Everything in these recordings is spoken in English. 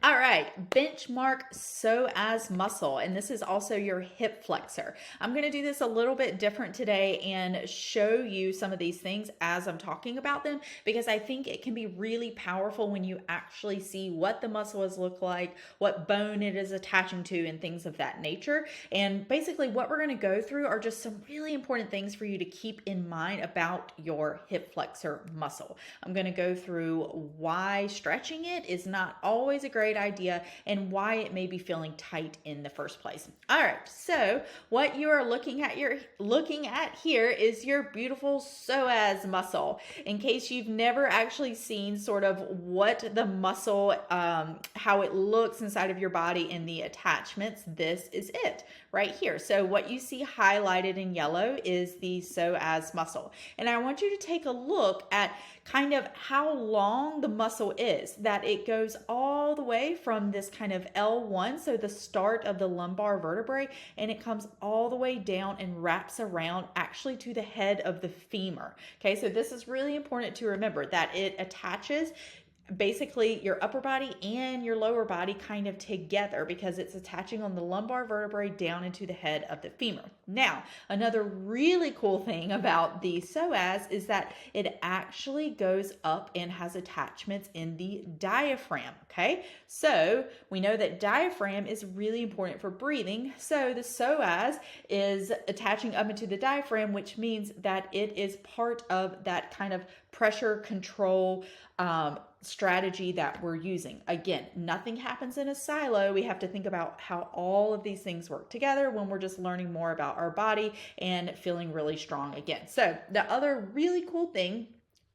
All right, benchmark psoas muscle, and this is also your hip flexor. I'm going to do this a little bit different today and show you some of these things as I'm talking about them because I think it can be really powerful when you actually see what the muscle is look like, what bone it is attaching to, and things of that nature. And basically what we're going to go through are just some really important things for you to keep in mind about your hip flexor muscle. I'm going to go through why stretching it is not always a great idea and why it may be feeling tight in the first place. All right, so what you are looking at here is your beautiful psoas muscle. In case you've never actually seen sort of what the muscle, how it looks inside of your body and the attachments, this is it right here. So what you see highlighted in yellow is the psoas muscle. And I want you to take a look at kind of how long the muscle is, that it goes all the way from this kind of L1, so the start of the lumbar vertebrae, and it comes all the way down and wraps around actually to the head of the femur. Okay, so this is really important to remember that it attaches basically your upper body and your lower body kind of together because it's attaching on the lumbar vertebrae down into the head of the femur. Now, another really cool thing about the psoas is that it actually goes up and has attachments in the diaphragm, okay? So we know that diaphragm is really important for breathing. So the psoas is attaching up into the diaphragm, which means that it is part of that kind of pressure control strategy that we're using. Again, nothing happens in a silo. We have to think about how all of these things work together when we're just learning more about our body and feeling really strong again. So the other really cool thing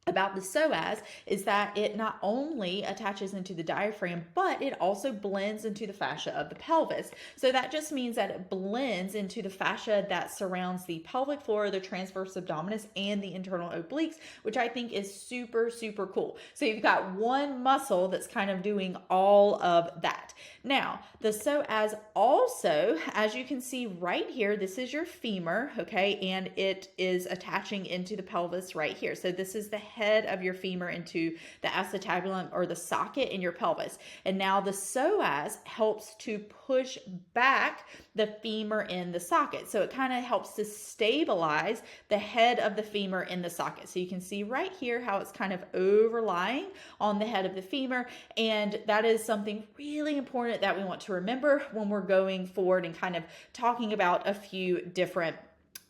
about the psoas is that it not only attaches into the diaphragm, but it also blends into the fascia of the pelvis. So that just means that it blends into the fascia that surrounds the pelvic floor, the transverse abdominis, and the internal obliques, which I think is super, super cool. So you've got one muscle that's kind of doing all of that. Now, the psoas also, as you can see right here, this is your femur, okay, and it is attaching into the pelvis right here. So this is the head of your femur into the acetabulum or the socket in your pelvis. And now the psoas helps to push back the femur in the socket. So it kind of helps to stabilize the head of the femur in the socket. So you can see right here how it's kind of overlying on the head of the femur. And that is something really important that we want to remember when we're going forward and kind of talking about a few different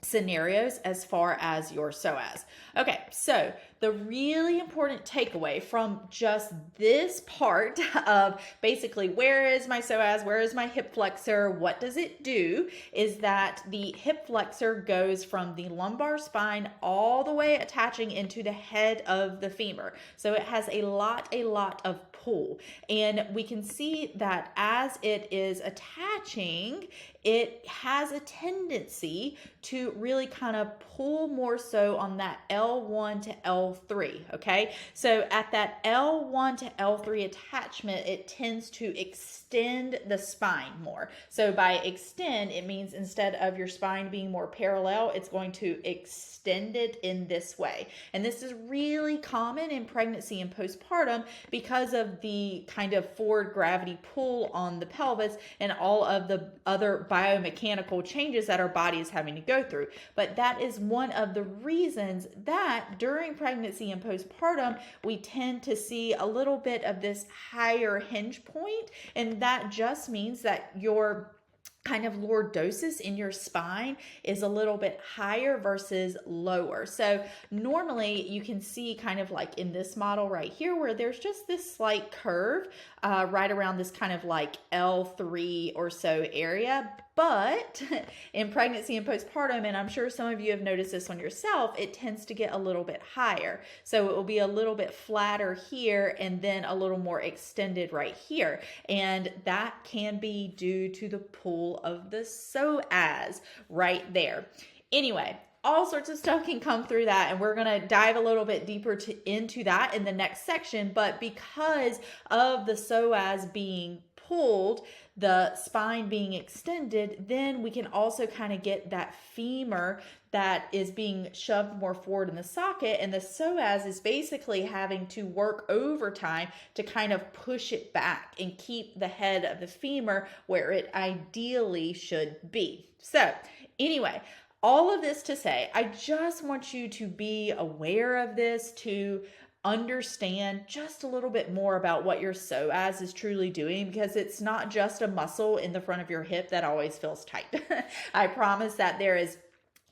scenarios as far as your psoas. Okay, so the really important takeaway from just this part of basically where is my psoas, where is my hip flexor, what does it do, is that the hip flexor goes from the lumbar spine all the way attaching into the head of the femur. So it has a lot of pull. And we can see that as it is attaching, it has a tendency to really kind of pull more so on that L1 to L3, okay? So at that L1 to L3 attachment, it tends to extend the spine more. So by extend, it means instead of your spine being more parallel, it's going to extend it in this way. And this is really common in pregnancy and postpartum because of the kind of forward gravity pull on the pelvis and all of the other biomechanical changes that our body is having to go through. But that is one of the reasons that during pregnancy and postpartum, we tend to see a little bit of this higher hinge point, and that just means that your kind of lordosis in your spine is a little bit higher versus lower. So normally you can see kind of like in this model right here where there's just this slight curve right around this kind of like L3 or so area. But in pregnancy and postpartum, and I'm sure some of you have noticed this on yourself, it tends to get a little bit higher. So it will be a little bit flatter here and then a little more extended right here. And that can be due to the pull of the psoas right there. Anyway, all sorts of stuff can come through that, and we're going to dive a little bit deeper into that in the next section. But because of the psoas being pulled, the spine being extended, then we can also kind of get that femur that is being shoved more forward in the socket, and the psoas is basically having to work overtime to kind of push it back and keep the head of the femur where it ideally should be. So anyway, all of this to say, I just want you to be aware of this, to understand just a little bit more about what your psoas is truly doing, because it's not just a muscle in the front of your hip that always feels tight. I promise that there is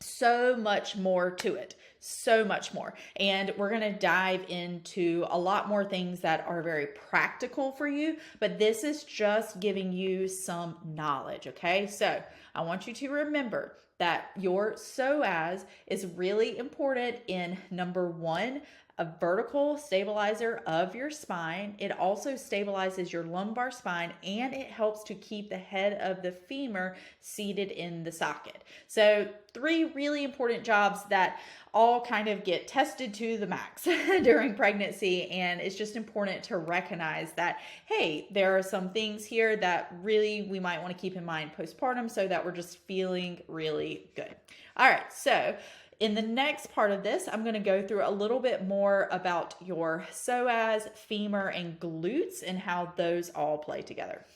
so much more to it, so much more. And we're going to dive into a lot more things that are very practical for you, but this is just giving you some knowledge. Okay. So I want you to remember that your psoas is really important in, number one, a vertical stabilizer of your spine. It also stabilizes your lumbar spine, and it helps to keep the head of the femur seated in the socket. So 3 really important jobs that all kind of get tested to the max during pregnancy. And it's just important to recognize that, hey, there are some things here that really we might want to keep in mind postpartum so that we're just feeling really good. All right, so in the next part of this, I'm going to go through a little bit more about your psoas, femur, and glutes and how those all play together.